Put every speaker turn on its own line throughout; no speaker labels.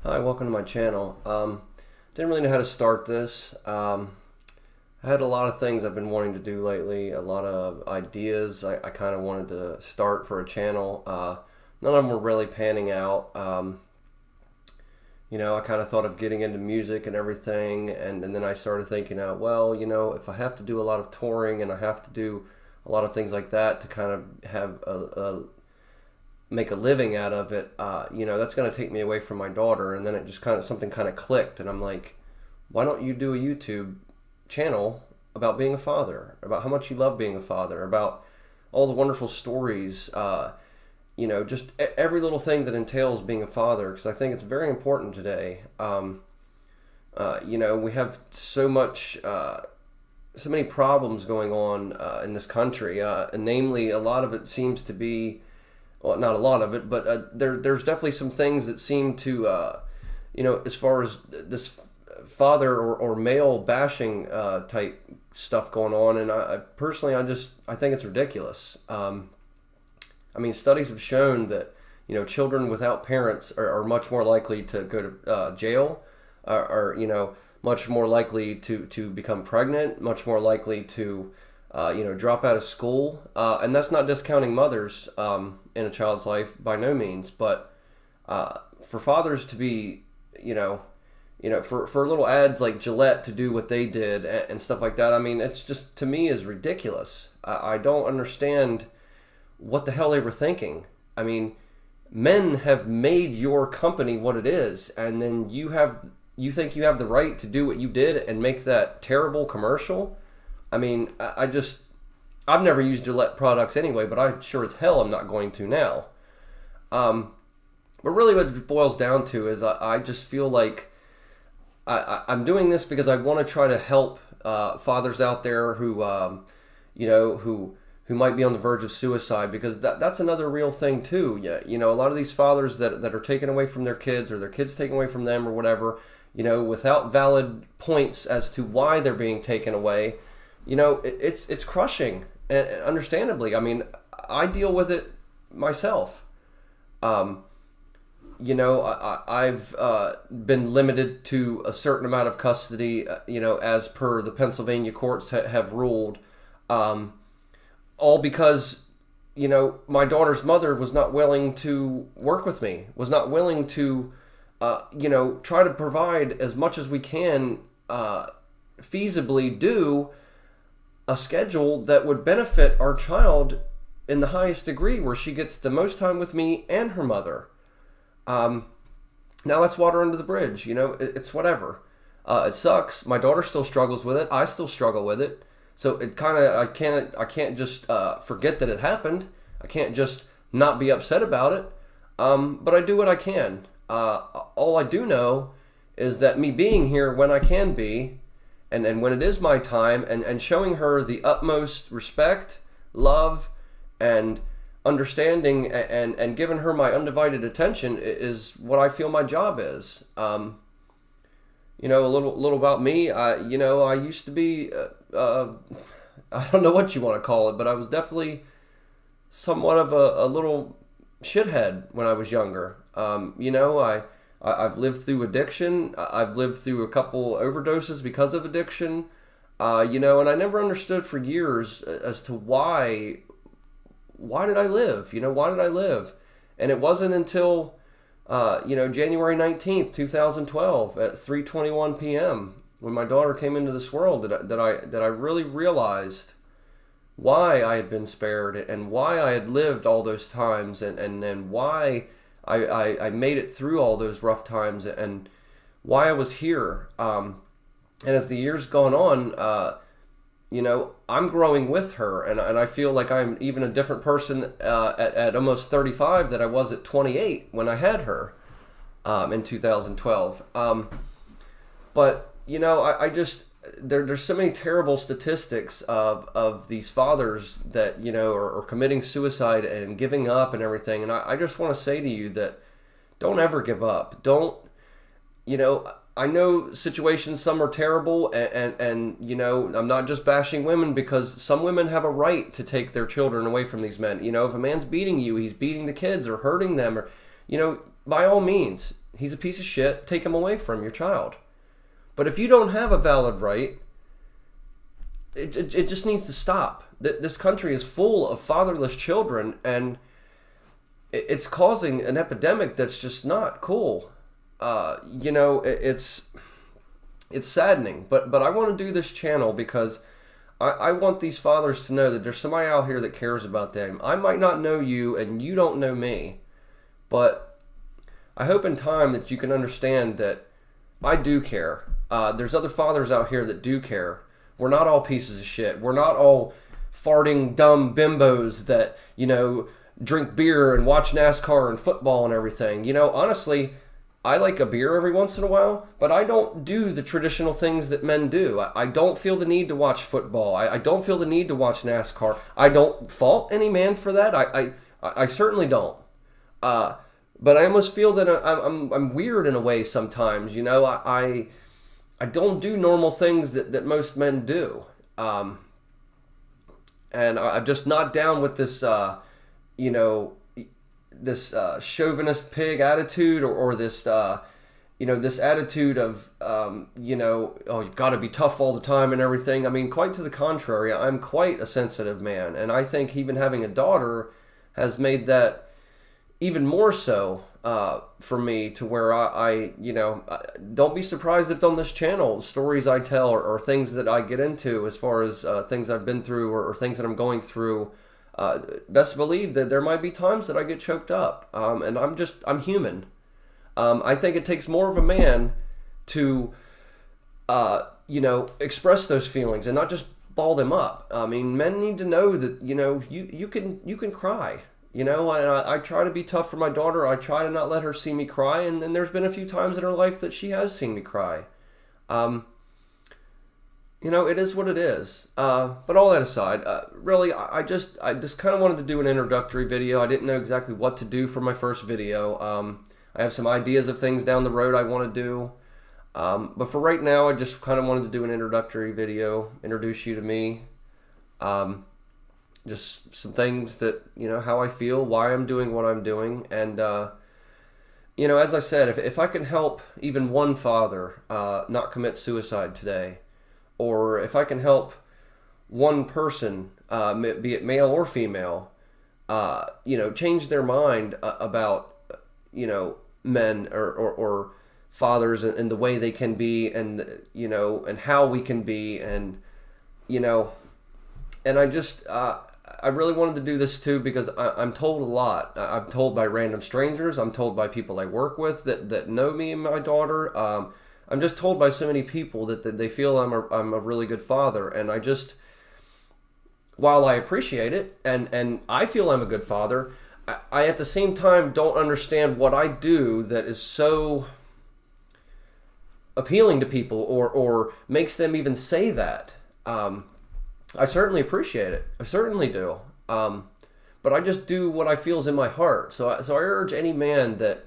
Hi, welcome to my channel. Didn't really know how to start this. I had a lot of things I've been wanting to do lately, a lot of ideas I kind of wanted to start for a channel. None of them were really panning out. I kind of thought of getting into music and everything, and then I started thinking out, well, if I have to do a lot of touring and I have to do a lot of things like that to kind of have make a living out of it, that's going to take me away from my daughter. And then it just something kind of clicked, and I'm like, why don't you do a YouTube channel about being a father, about how much you love being a father, about all the wonderful stories, just every little thing that entails being a father, because I think it's very important today. We have so many problems going on in this country, and namely, a lot of it seems to be, well, not a lot of it, but there's definitely some things that seem to, as far as this father or male bashing type stuff going on, and I personally, I think it's ridiculous. Studies have shown that children without parents are much more likely to go to jail, are much more likely to become pregnant, much more likely to drop out of school, and that's not discounting mothers in a child's life by no means, but for fathers to be, for little ads like Gillette to do what they did and stuff like that, it's just, to me, is ridiculous. I don't understand what the hell they were thinking. Men have made your company what it is, and then you think you have the right to do what you did and make that terrible commercial. I've never used Gillette products anyway, but I sure as hell am not going to now. But really what it boils down to is I just feel like I'm doing this because I want to try to help fathers out there who might be on the verge of suicide, because that's another real thing too. Yeah, a lot of these fathers that are taken away from their kids, or their kids taken away from them, or whatever, without valid points as to why they're being taken away, it's crushing, and understandably. I deal with it myself. I've been limited to a certain amount of custody, as per the Pennsylvania courts have ruled, all because, my daughter's mother was not willing to work with me, was not willing to, try to provide as much as we can, feasibly do a schedule that would benefit our child in the highest degree, where she gets the most time with me and her mother. Now that's water under the bridge. It's whatever. It sucks. My daughter still struggles with it. I still struggle with it. So I can't just forget that it happened. I can't just not be upset about it. But I do what I can. All I do know is that me being here when I can be, and when it is my time, and showing her the utmost respect, love, and understanding, and giving her my undivided attention is what I feel my job is. A little about me. I used to be, I don't know what you want to call it, but I was definitely somewhat of a little shithead when I was younger. I've lived through addiction. I've lived through a couple overdoses because of addiction. And I never understood for years as to why did I live? Why did I live? And it wasn't until, January 19th, 2012 at 3:21 p.m. when my daughter came into this world that I really realized why I had been spared, and why I had lived all those times, and why I made it through all those rough times, and why I was here. And as the years gone on, I'm growing with her, and I feel like I'm even a different person at almost 35 than I was at 28 when I had her in 2012. But I just there's so many terrible statistics of these fathers that are committing suicide and giving up and everything, and I just want to say to you that don't ever give up. Don't I know situations, some are terrible, and I'm not just bashing women, because some women have a right to take their children away from these men. If a man's beating you, he's beating the kids or hurting them, or by all means, he's a piece of shit, take him away from your child. But if you don't have a valid right, it just needs to stop. This country is full of fatherless children, and it's causing an epidemic that's just not cool. It's saddening. But I want to do this channel because I want these fathers to know that there's somebody out here that cares about them. I might not know you, and you don't know me, but I hope in time that you can understand that I do care. There's other fathers out here that do care. We're not all pieces of shit. We're not all farting dumb bimbos that, drink beer and watch NASCAR and football and everything. Honestly, I like a beer every once in a while, but I don't do the traditional things that men do. I don't feel the need to watch football. I don't feel the need to watch NASCAR. I don't fault any man for that. I certainly don't. But I almost feel that I'm weird in a way sometimes. I don't do normal things that most men do. And I'm just not down with this, this chauvinist pig attitude or this, this attitude of, oh, you've got to be tough all the time and everything. I mean, quite to the contrary, I'm quite a sensitive man. And I think even having a daughter has made that even more so for me, to where I don't be surprised if on this channel stories I tell or things that I get into as far as things I've been through or things that I'm going through. Best believe that there might be times that I get choked up, and I'm human. I think it takes more of a man to express those feelings and not just ball them up. I mean, men need to know that you can cry. And I try to be tough for my daughter. I try to not let her see me cry. And then there's been a few times in her life that she has seen me cry. It is what it is. But all that aside, really, I just kind of wanted to do an introductory video. I didn't know exactly what to do for my first video. I have some ideas of things down the road I want to do. But for right now, I just kind of wanted to do an introductory video, introduce you to me. Just some things that, how I feel, why I'm doing what I'm doing. And, as I said, if I can help even one father not commit suicide today, or if I can help one person, be it male or female, change their mind about, men or fathers and the way they can be and, and how we can be. And, and I really wanted to do this too because I'm told a lot. I'm told by random strangers. I'm told by people I work with that know me and my daughter. I'm just told by so many people that they feel I'm a really good father. And while I appreciate it and I feel I'm a good father, I at the same time don't understand what I do that is so appealing to people or makes them even say that. I certainly appreciate it. I certainly do. But I just do what I feel is in my heart. So I urge any man that,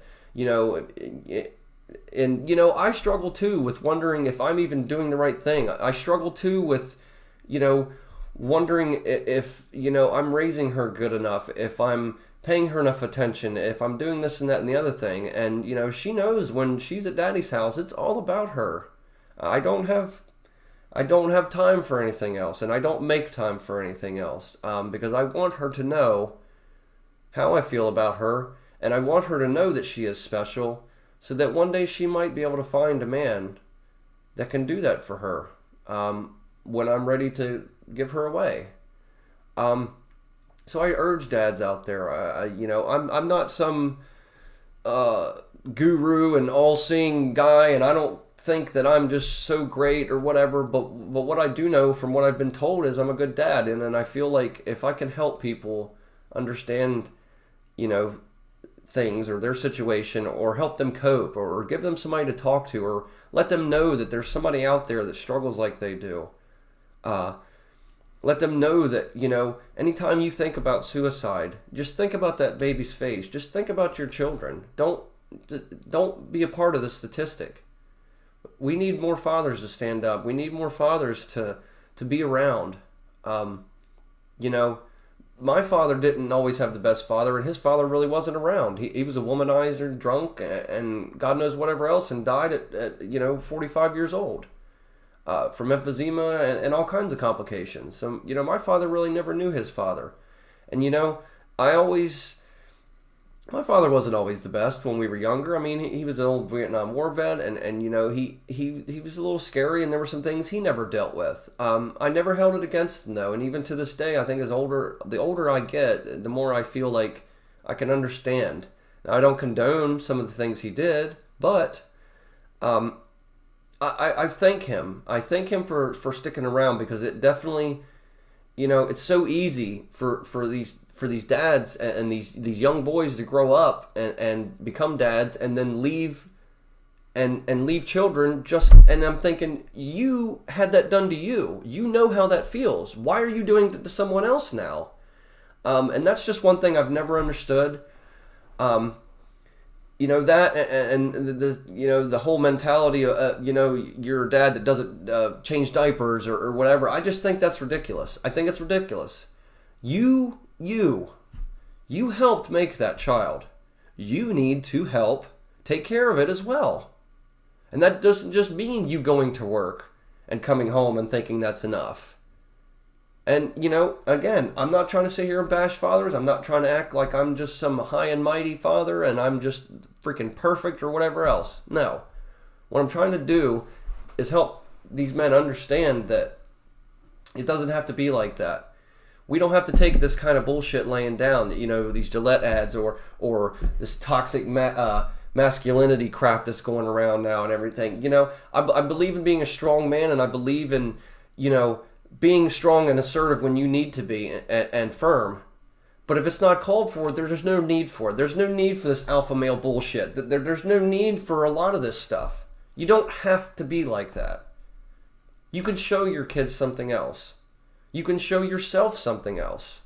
I struggle too with wondering if I'm even doing the right thing. I struggle too with, wondering if, I'm raising her good enough, if I'm paying her enough attention, if I'm doing this and that and the other thing. And, she knows when she's at Daddy's house, it's all about her. I don't have time for anything else, and I don't make time for anything else, because I want her to know how I feel about her, and I want her to know that she is special, so that one day she might be able to find a man that can do that for her when I'm ready to give her away. So I urge dads out there, I'm not some guru and all-seeing guy, and I don't think that I'm just so great or whatever, but what I do know from what I've been told is I'm a good dad, and then I feel like if I can help people understand, things or their situation, or help them cope, or give them somebody to talk to, or let them know that there's somebody out there that struggles like they do. Let them know that, anytime you think about suicide, just think about that baby's face. Just think about your children. Don't be a part of the statistic. We need more fathers to stand up. We need more fathers to be around. my father didn't always have the best father, and his father really wasn't around. He was a womanizer, drunk, and God knows whatever else, and died at 45 years old from emphysema and all kinds of complications. So, my father really never knew his father. And, I always... My father wasn't always the best when we were younger. I mean, he was an old Vietnam War vet, and he was a little scary, and there were some things he never dealt with. I never held it against him, though, and even to this day, I think the older I get, the more I feel like I can understand. Now, I don't condone some of the things he did, but I thank him. I thank him for sticking around, because it definitely, it's so easy for these dads and these young boys to grow up and become dads and then leave and leave children and I'm thinking, you had that done to you. You know how that feels. Why are you doing it to someone else now? And that's just one thing I've never understood. That and the whole mentality of, you're a dad that doesn't change diapers or whatever. I just think that's ridiculous. I think it's ridiculous. You helped make that child. You need to help take care of it as well. And that doesn't just mean you going to work and coming home and thinking that's enough. And, again, I'm not trying to sit here and bash fathers. I'm not trying to act like I'm just some high and mighty father and I'm just freaking perfect or whatever else. No. What I'm trying to do is help these men understand that it doesn't have to be like that. We don't have to take this kind of bullshit laying down, these Gillette ads or this toxic masculinity crap that's going around now and everything. I believe in being a strong man, and I believe in, being strong and assertive when you need to be and firm. But if it's not called for, there's no need for it. There's no need for this alpha male bullshit. There's no need for a lot of this stuff. You don't have to be like that. You can show your kids something else. You can show yourself something else.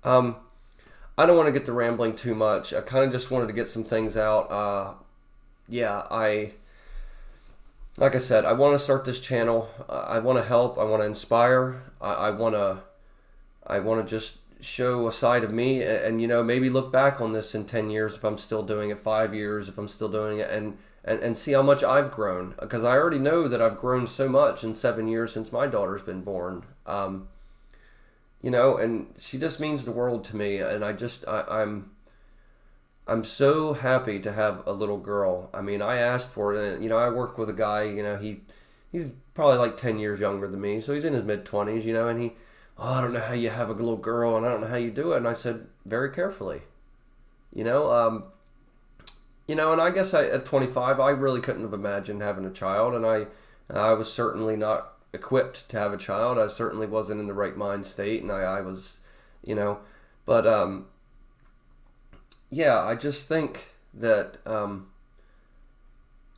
I don't want to get to rambling too much. I kind of just wanted to get some things out. Like I said, I want to start this channel. I want to help. I want to inspire. I want to just show a side of me, and maybe look back on this in 10 years if I'm still doing it, 5 years if I'm still doing it, and see how much I've grown, because I already know that I've grown so much in 7 years since my daughter's been born. And she just means the world to me, and I'm so happy to have a little girl. I mean, I asked for it. I work with a guy, he's probably like 10 years younger than me, so he's in his mid-20s, and I don't know how you have a little girl, and I don't know how you do it. And I said, very carefully, and I guess at 25, I really couldn't have imagined having a child, and I was certainly not equipped to have a child. I certainly wasn't in the right mind state, and I was, but I just think that,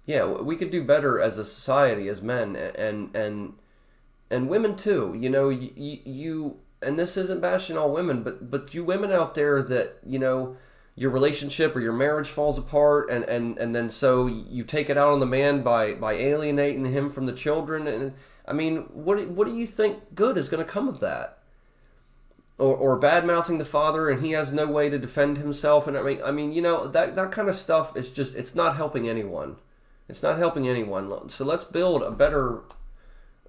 we could do better as a society, as men, and women too. You and this isn't bashing all women, but you women out there that, your relationship or your marriage falls apart, and then so you take it out on the man by alienating him from the children. And I mean, what do you think good is going to come of that? Or bad-mouthing the father, and he has no way to defend himself. And I mean, that kind of stuff is just, it's not helping anyone. It's not helping anyone. So let's build a better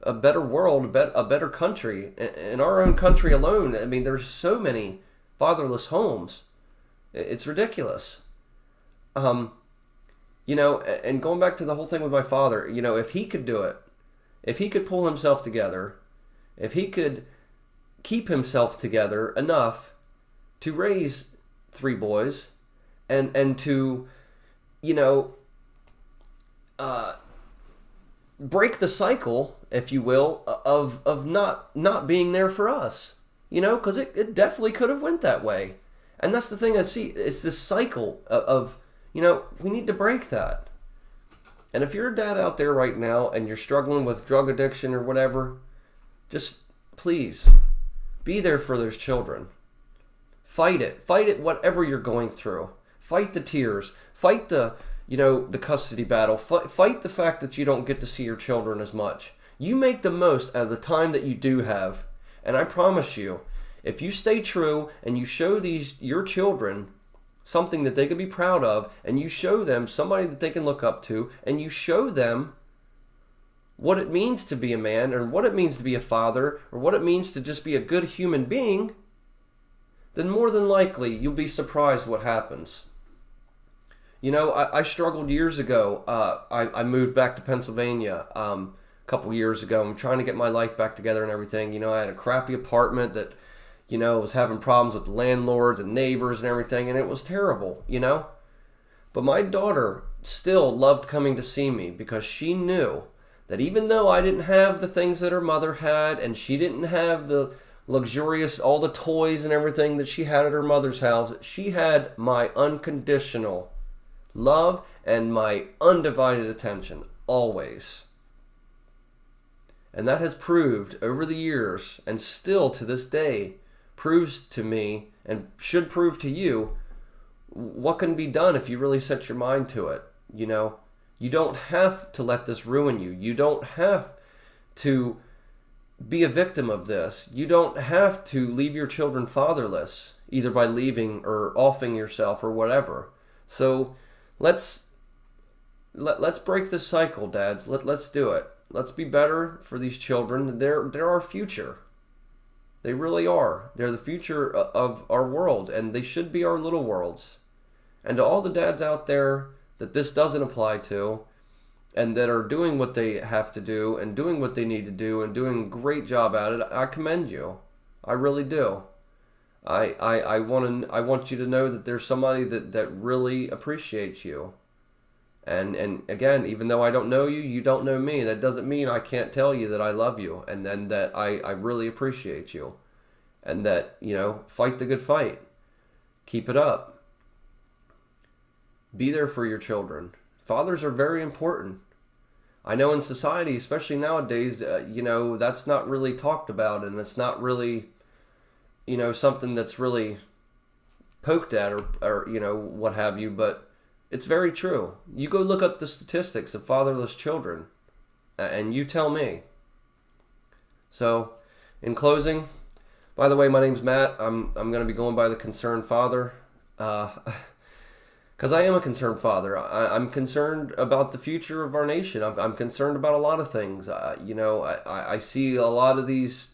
world, a better country. In our own country alone, I mean, there's so many fatherless homes. It's ridiculous. And going back to the whole thing with my father, if he could do it, if he could pull himself together, if he could keep himself together enough to raise 3 boys and to, break the cycle, if you will, of not being there for us, because it definitely could have went that way. And that's the thing I see. It's this cycle of we need to break that. And if you're a dad out there right now and you're struggling with drug addiction or whatever, just please be there for those children. Fight it, whatever you're going through. Fight the tears. Fight the custody battle. Fight the fact that you don't get to see your children as much. You make the most out of the time that you do have. And I promise you, If you stay true and you show your children something that they can be proud of, and you show them somebody that they can look up to, and you show them what it means to be a man, or what it means to be a father, or what it means to just be a good human being, then more than likely you'll be surprised what happens. You know, I struggled years ago. I moved back to Pennsylvania a couple years ago. I'm trying to get my life back together and everything. You know, I had a crappy apartment that, you know, was having problems with landlords and neighbors and everything, and it was terrible, you know. But my daughter still loved coming to see me because she knew that even though I didn't have the things that her mother had, and she didn't have the luxurious, all the toys and everything that she had at her mother's house, she had my unconditional love and my undivided attention, always. And that has proved over the years, and still to this day, proves to me, and should prove to you, what can be done if you really set your mind to it. You know, you don't have to let this ruin you. You don't have to be a victim of this. You don't have to leave your children fatherless, either by leaving or offing yourself or whatever. So let's break this cycle, dads. Let's do it. Let's be better for these children. They're our future. They really are. They're the future of our world, and they should be our little worlds. And to all the dads out there that this doesn't apply to, and that are doing what they have to do, and doing what they need to do, and doing a great job at it, I commend you. I really do. I want you to know that there's somebody that really appreciates you. And again, even though I don't know you, you don't know me. That doesn't mean I can't tell you that I love you, and that I really appreciate you. And that, you know, fight the good fight. Keep it up. Be there for your children. Fathers are very important. I know in society, especially nowadays, you know, that's not really talked about, and it's not really, you know, something that's really poked at or you know, what have you, but it's very true. You go look up the statistics of fatherless children, and you tell me. So, in closing, by the way, my name's Matt. I'm going to be going by the Concerned Father, because I am a concerned father. I'm concerned about the future of our nation. I'm concerned about a lot of things. You know, I see a lot of these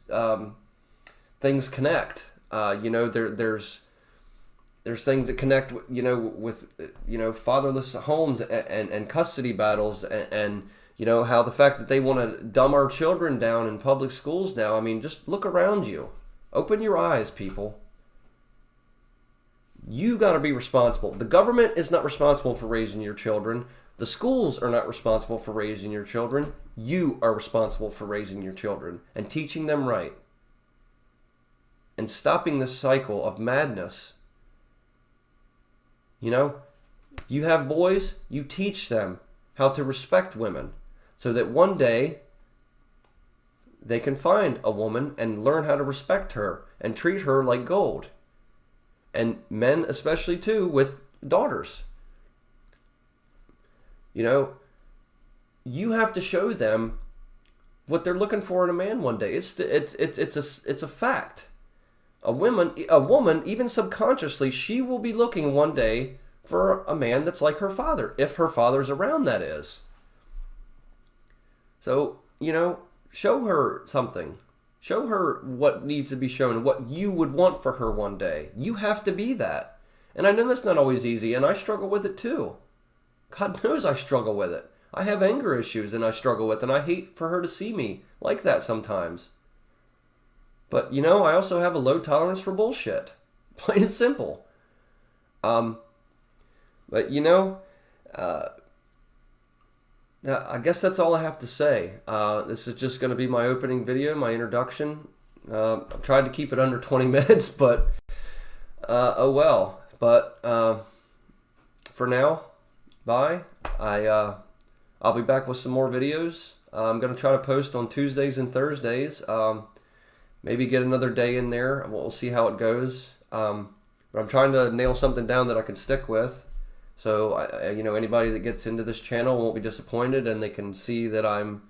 things connect. You know, there's things that connect, you know, with, you know, fatherless homes and custody battles and, you know, how the fact that they want to dumb our children down in public schools now. I mean, just look around you. Open your eyes, people. You got to be responsible. The government is not responsible for raising your children. The schools are not responsible for raising your children. You are responsible for raising your children and teaching them right. And stopping this cycle of madness. You know, you have boys, you teach them how to respect women so that one day they can find a woman and learn how to respect her and treat her like gold. And men especially too with daughters. You know, you have to show them what they're looking for in a man one day. It's a fact. A woman, even subconsciously, she will be looking one day for a man that's like her father, if her father's around, that is. So, you know, show her something. Show her what needs to be shown, what you would want for her one day. You have to be that. And I know that's not always easy, and I struggle with it too. God knows I struggle with it. I have anger issues and I struggle with, and I hate for her to see me like that sometimes. But, you know, I also have a low tolerance for bullshit. Plain and simple. But, you know, I guess that's all I have to say. This is just going to be my opening video, my introduction. I've tried to keep it under 20 minutes, but, oh well. But, for now, bye. I'll be back with some more videos. I'm going to try to post on Tuesdays and Thursdays. Maybe get another day in there. We'll see how it goes. But I'm trying to nail something down that I can stick with. So, you know, anybody that gets into this channel won't be disappointed, and they can see that I'm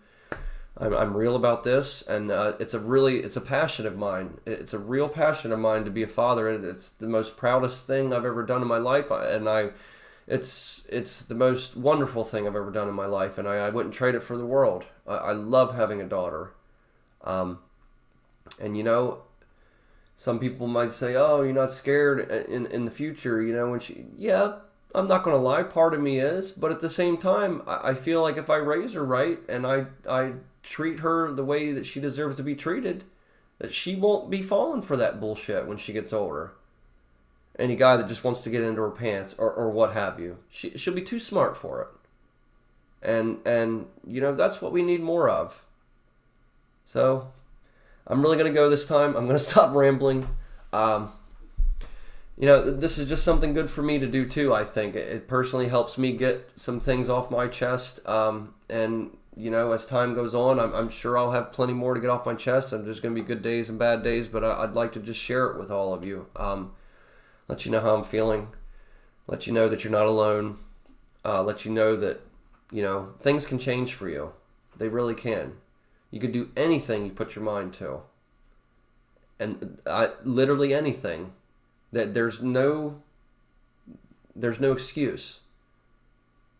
I'm real about this, and it's a passion of mine. It's a real passion of mine to be a father. It's the most proudest thing I've ever done in my life, it's the most wonderful thing I've ever done in my life, and I wouldn't trade it for the world. I love having a daughter, and some people might say, "Oh, you're not scared in the future." When she, yeah, I'm not going to lie. Part of me is, but at the same time, I feel like if I raise her right and I treat her the way that she deserves to be treated, that she won't be falling for that bullshit when she gets older. Any guy that just wants to get into her pants or what have you, she'll be too smart for it. And that's what we need more of. So I'm really going to go this time. I'm going to stop rambling. This is just something good for me to do too, I think. It personally helps me get some things off my chest. And as time goes on, I'm sure I'll have plenty more to get off my chest. And there's going to be good days and bad days, but I'd like to just share it with all of you. Let you know how I'm feeling. Let you know that you're not alone. Let you know that, things can change for you. They really can. You could do anything you put your mind to. And literally anything. That there's no excuse.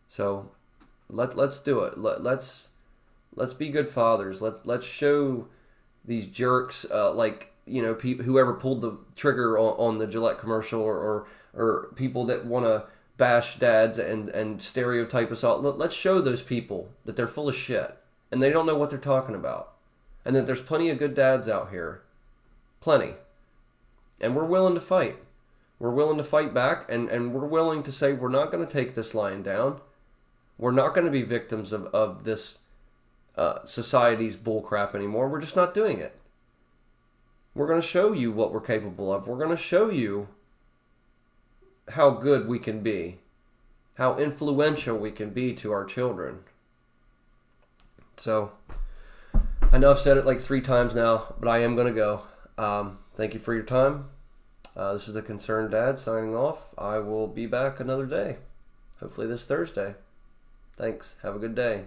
So let's do it. Let's be good fathers. Let's show these jerks people, whoever pulled the trigger on the Gillette commercial or people that want to bash dads and stereotype us all. Let's show those people that they're full of shit and they don't know what they're talking about, and that there's plenty of good dads out here, plenty. And we're willing to fight. We're willing to fight back, and we're willing to say we're not going to take this lying down. We're not going to be victims of this society's bullcrap anymore. We're just not doing it. We're going to show you what we're capable of. We're going to show you how good we can be, how influential we can be to our children. So, I know I've said it like 3 times now, but I am going to go. Thank you for your time. This is the Concerned Dad signing off. I will be back another day, hopefully this Thursday. Thanks. Have a good day.